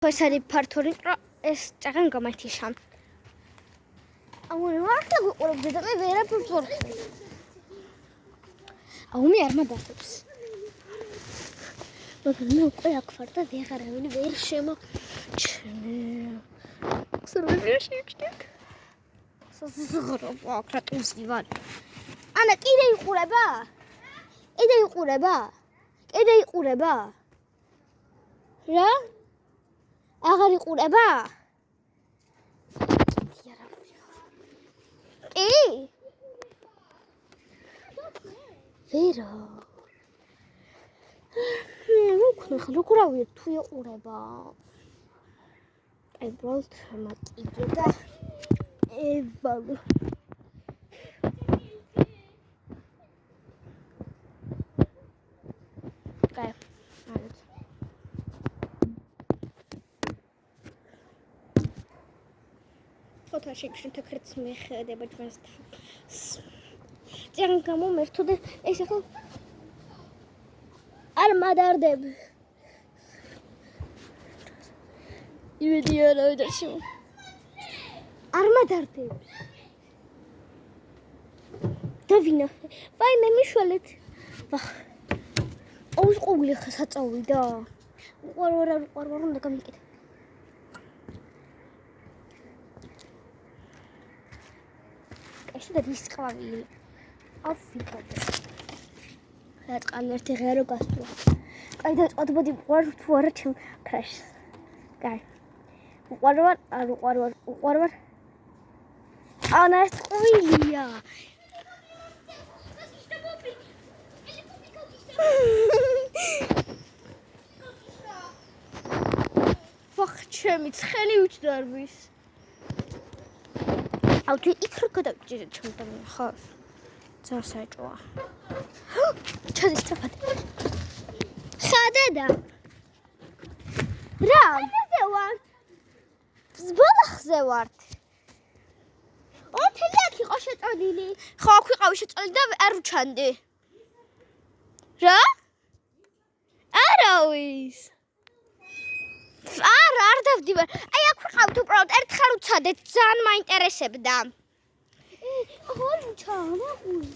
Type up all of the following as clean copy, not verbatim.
ეს არის ფართორი, ეს წაღან გამართიშა. აუ მართლა გიყურებდი და მე ვერაფერს ვარ ხე. აუ მე არ მადასებს. მაგრამ მე უკვე აქ ვარ და ვეღარავინ ვერ შემოჩნე. სერვერში შევჭდით. საზღვრობა აქ რატომსი ვარ. ანა კიდე იყურება? კიდე იყურება? კიდე იყურება? რა? აღარ იყურება? ვერა. მე ხლუკრავი თუ იყურება. აი ბრალთ მატიგე და ევალ. კაი. არის. ფოტოში შეთქრიც მეხედება ჩვენს ძალიან გამომერთო და ეს ახლა არ მადარდებ. იმედი არა ვიდაში. არ მადარდებ. დავინა. ვაი მე მიშველეთ. ვახ. აუს ყოვლი ხა საწავიდა. უყარ უნდა გამიკეთე. და ვისყავი. აფიქადე. რა ერთი ღერო გასწვა. კაი დაწყობდი ვარ თუ არა ჩემ კრაშს. კაი. უყარვარ. ანა ეს ყვილია. ვახ ჩემი ცხელი უჩდარბის. აუ თუ იქ რა გადავჭირე ჩემთან ხავს. წასაჭოა. ჩადის სწრაფად. ხადადა. რა? ხაზე ვარ. ზბოლახზე ვარ. თელი აქ იყო შეწოდილი. ხო, აქ ვიყავი შეწოდილი და არ უჩანდი. რა? არავის. არ დავდივარ. აი აქ ვიყავთ უბრალოდ ერთხელ უცადეთ, ძალიან მაინტერესებდა. აღარ უჩანა ყუი.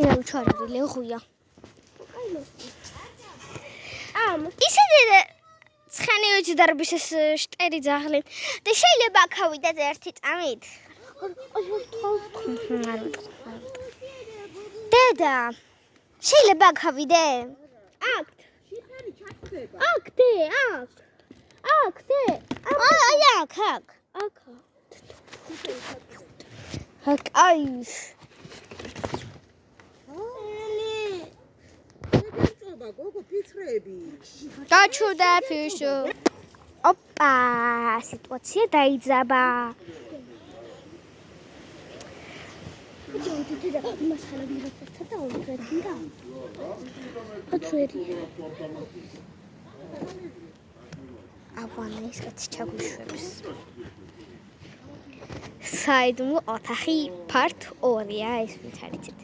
ე უჩარული ლეღუია. ისედე ცხენი უჯდარბის ეს შტერი ძაღლი და შეიძლება აქავიდე ერთი წამით. დედა შეიძლება აქავიდე? აქ აქ. აი აქ. აი. გოგო ფიცრები. გაჩუდა ფიშო. ოპა, სიტუაცია დაიძაბა. ავანა ის კაცი ჩაგვიშვებს. საიდუმლო ოთახი ფართ 2-ია ეს ვით არიცით.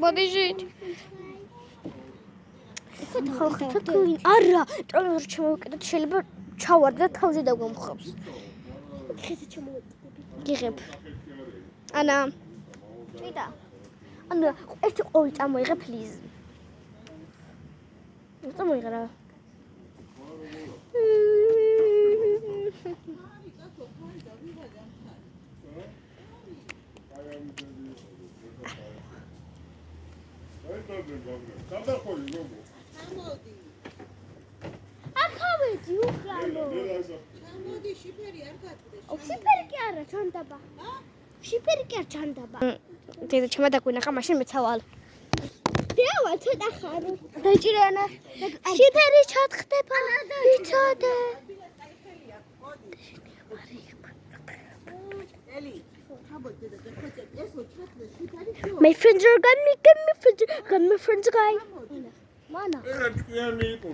მოდი ჟით. არა, ტროლერში ჩამოვიკიდეთ, შეიძლება ჩავარ და თავზე დაგვამხობს. ხეზე ჩამოვიკიდები. გიღებ. ანა. ჭიდა. ანა, ერთი ყოვი წამოიღე პლიზ. წამოიღე რა. აქავედი უყრალო. ჩამოდი შიფერი არ გატყდეს. შიფერი კი არა, ჩანდაბა. შიფერი კი არ ჩანდაბა. დედა ჩემა დაგვინახა, მაშინ მეცავალ. დევა ცოტა ხარ. დაჭირენა. შიფერი ჩათხდება. იცოდე. ელი, ჩამოდი დედა, ხოცები, ეს ოჩხეთლე შიფერი შო. My friends are got my friends guy. Mana. ერთიანი იყო.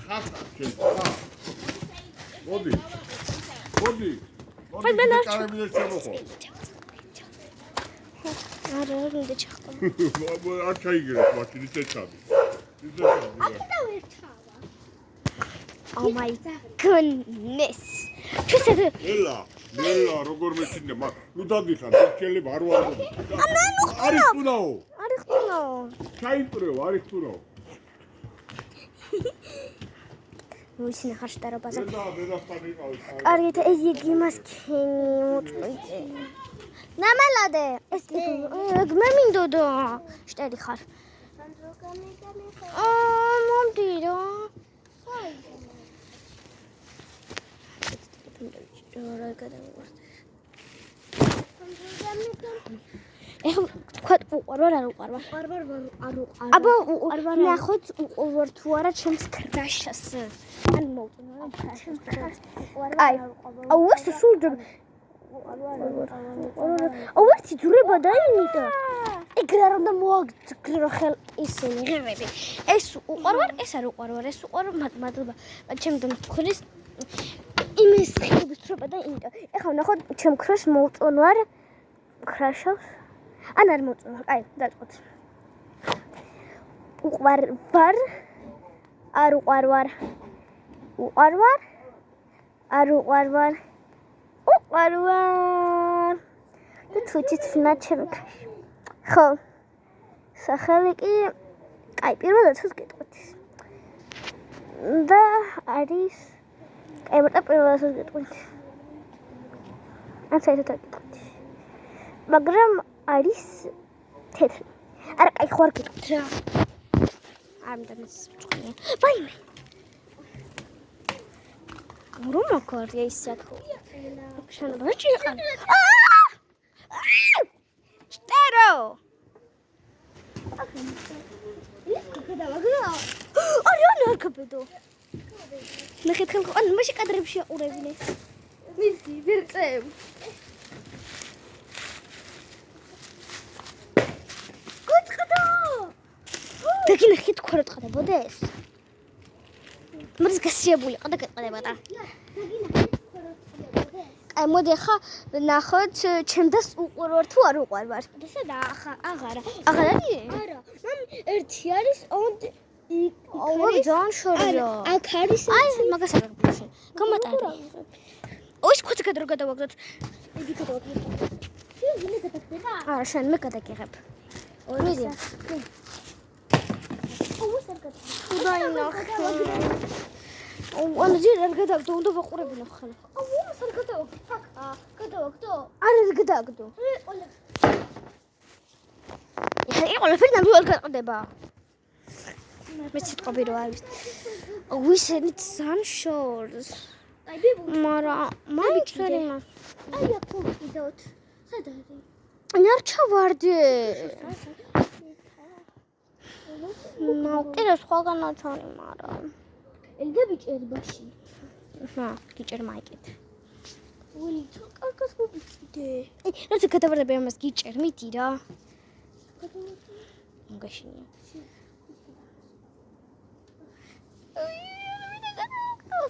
ხატა შენ. მოდი. კარები და შემოხო. არა, მინდა ჩახტო. არ ჩაიგერეთ მაშინ ისე ჩადი. აკეთა ვერ ჩავა. Oh my goodness. ჩუსე ელა როგორ მეჩინე მაგ ნუ დაგიხარ შეიძლება არ ვარ არის თუნაო არის ხტუნო. ჩაიპრეო არის თუნაო ვისინე ხარ შტარობაზე. დედასთან იყავი კარგით ეს იგი მასქენი მოწყვიტე. ნამალადე ეს მე მინდოდა შტერი ხარ. მომდირო. რა გადავიყურე. ეხლა თქვა უყარვარ არ უყარვარ. არ უყარვარ. აბა ნახოთ უყარვარ თუ არა ჩემს კრაშას. ან მოვწონო კრაშას. აი აუ ეს სულ აუ ეს ძურება დაიმიტა. ეგრე არ უნდა მოაგზრო ხელ ისინი ღერები. ეს უყარვარ, ეს არ უყარვარ, ეს უყარვარ მადლობა. ჩემ დამთხოვრის იმის ხიბსრობა და იმიტო. ეხლა ნახოთ ჩემ კრაშს მოვწონვარ კრაშავს. ან არ მოვწონვარ. აი დაწყოთ. უყარვარ არ უყარვარ. უყარვარ არ უყარვარ. უყარვარ. და თვითიც ნაჩემ კრაში. ხო. სახელი კი აი პირველად თავს გეტყვით. და არის აი მარტო პირველად თავს გეტყვით. ან საერთოდ გეტყვით. მაგრამ არის თეთრი. არა, კაი ხوار გეტყვით რა. არ მდამის ჭყვია. ვაიმე. რომ მაქორია ისაკო. შენობა ჭიყა. შტერო. არ გაბედო. ნახეთ ხალხო, ან მაშინ კადრებში აყურებინე. მისი ვერწევ. გოწყდა. დაგინახეთ თქვა რა ტყდებოდეს. მას გასიებული ყდა გეტყდებოდა. აი მოდი ხა ნახოთ ჩემდას უყურვარ თუ არ უყურვარ. ესა ახლა აღარა. აღარა? არა. მამ ერთი არის ორი ძალიან შორია. აქ არის აი მაგას არ გქონია. გამატარი. ოის ხოც გადრო გადავაგდოთ. იგი გადავაგდოთ. ვინე გადაგდება? არა, შენ მე გადაგიღებ. მიდი. ოის არ გადაგდება. დაინახე. ანუ ჯერ არ გადავაგდო, უნდა ვაყურებინო ხალხ. ოის არ გადავაგდო. გადავაგდო? არ გადავაგდო. ეხლა ყველაფერი ნამდვილად გადადება. მე სიტყვები რო არის. ვისენით სანშორს. აი ბიბუ. მაგრამ მაინც არ იმას. აი აქ ვიდოთ. სად არის? არ ჩავარდე. ნაუკერა სხვაგანაც არის, მაგრამ ელდა ბიჭერი ბაში. ხა, გიჭერ მაიკეთ. ველი თუ კარგად მოვიწდე. აი, როცა გადავარდები ამას გიჭერ, მიდი რა. მოგაშინია.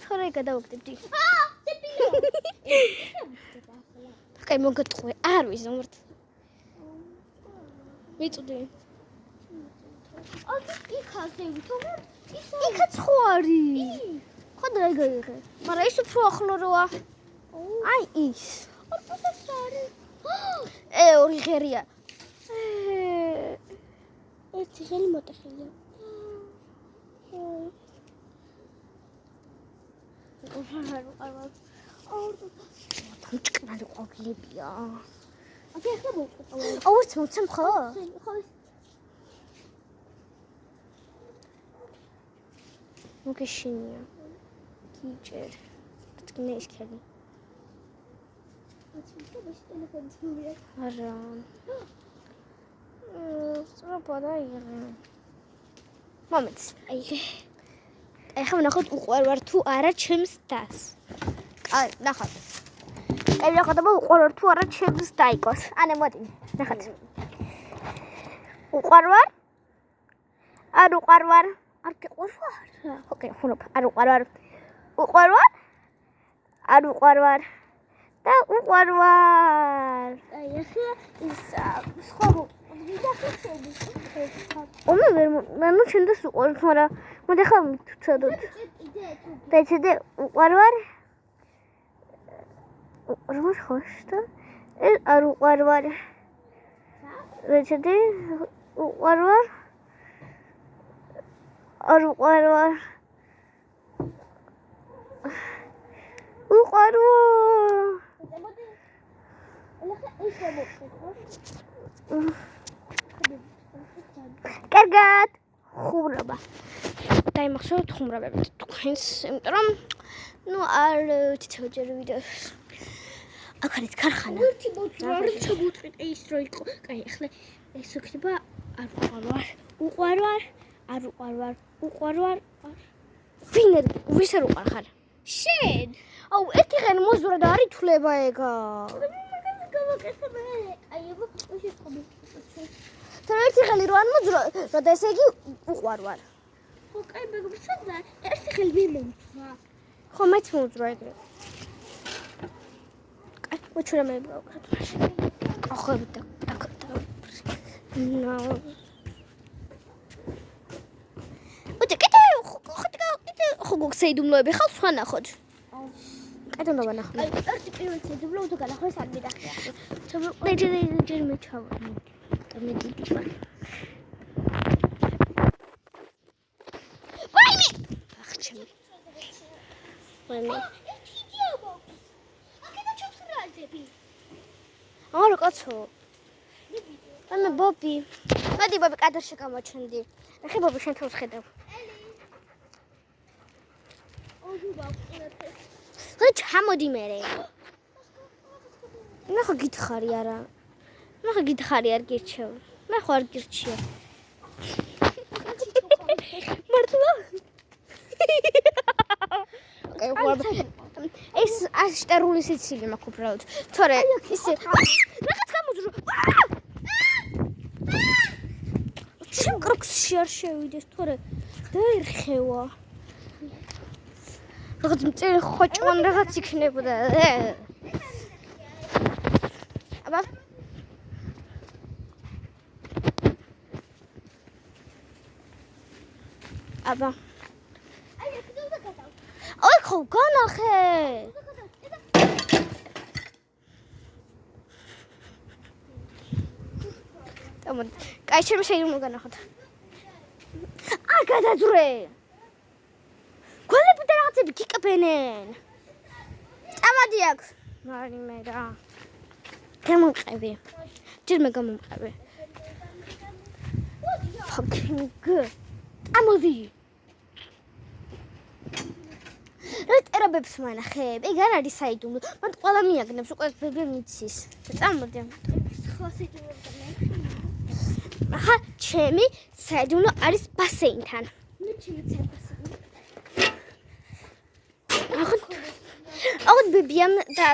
თორე გადავაგდებდი. დებიო. კაი მოგატყვე. არ ვიზომრთ. მიწვდი. იქაზე ვითომ იქაც ხო არის. ხო დაიგე. მაგრამ ის უფრო ახლო როა. აი ის. ორპოსეს არის. ორი ღერია. ერთი ღერი მოტეხილია. მჭკნარი ყვავილებია. აბა ახლა მოვწყვეტ. აუც მოცემ ხო? ხო. მოგეშინია. გიჭერ. წკინე ის ქელი. არა. სწრაფად აიღე. მომენტს. აი. ეხლა ვნახოთ უყურვარ თუ არა ჩემს დას. აი, ნახოთ. აი, ნახოთ უყურვარ თუ არა ჩემს დაიკოს. ანე მოდი. ნახოთ. უყურვარ? არ უყურვარ? არ გიყვარვარ? ოკეი, ხუნობ. არ უყურვარ. უყურვარ? არ უყურვარ. და უყვარვარ. აი ახლა ის სხვა ვიდახები. ომე ვერ მანუ შენდეს უყვარს, მაგრამ მოდი ახლა ვთხოვდოთ. და ეცადე უყვარვარ. უყვარვარ ხოშტა. არ უყვარვარ. ეცადე უყვარვარ. არ უყვარვარ. უყვარვარ. კარგად. ხუმრობა. დაიმახსოვრეთ ხუმრობებით თქვენს, იმიტომ რომ არ თითოჯერ ვიდეოს აქ არის ქარხანა. ერთი მოძრა არ ჩამოწვით ის რო იყო. კაი, ახლა ეს იქნება არ უყვარვარ. ვის არ უყვარ ხარ? შენ. აუ, ერთი ხან მოძრა და არ ითვლება ეგა. გავაკეთებ. აი, აბა, შეწყობი. თორე ერთი ხელი რო არ მოძრა, და ესე იგი უყვარვარ. ხო, კაი, მეგობრებო, ერთი ხელი ვერ მომწვა. ხო, მეც მოძრა ეგრე. კაი, მოჩურა მე გავაკეთებ მაშინ. ახლა და ხო გოგსეიდუმლოები ხალხ სხვა ნახოთ. კეთილ ნახოთ. აი, ერთი პირველი ცედუბლო თუ განახოს არ მიდახია. ჯერ მე ჩავა. და მე დიდი ვარ. ვაიმე! ახჩემი. ვაიმე. აკეთა ჩავსრალდები. არა კაცო. ვაიმე ბობი. მოდი ბობი კადრში გამოჩენდი. ახლა ბობი შენ თავს ხედავ. ჩამოდი მერე. ნახო გითხარი არა. ნახო გითხარი არ გირჩევ. მე ხო არ გირჩიო. მართლა? ეს აშტერული სიცილი მაქვს უბრალოდ. თორე ისე რაღაც გამოძრო. შენ კროქსში არ შევიდეს, თორე დაერხევა. რაღაც მწერი ხოჭმან რაღაც იქნებოდა. აბა აბა აი, ეკდო და გადავ. აი ხო განახე. დამო კაი შენ შეიძლება განახოთ. აი გადაძრე. გოლები და რაღაცები გიკბენენ. წამადი აქ. მარი მე რა. გამომყევი. ჯერ მე გამომყევი. fucking good. ამოდი. რა ტერაბებს მანახებ? ეგ არ არის საიდუმლო. მან ყველა მიაგნებს, უკვე ბებე მიცის. წამოდი. ხო, საიდუმლო. ახლა ჩემი საიდუმლო არის ბასეინთან. მე ჩემიცებას. აღოდ ბებიამ და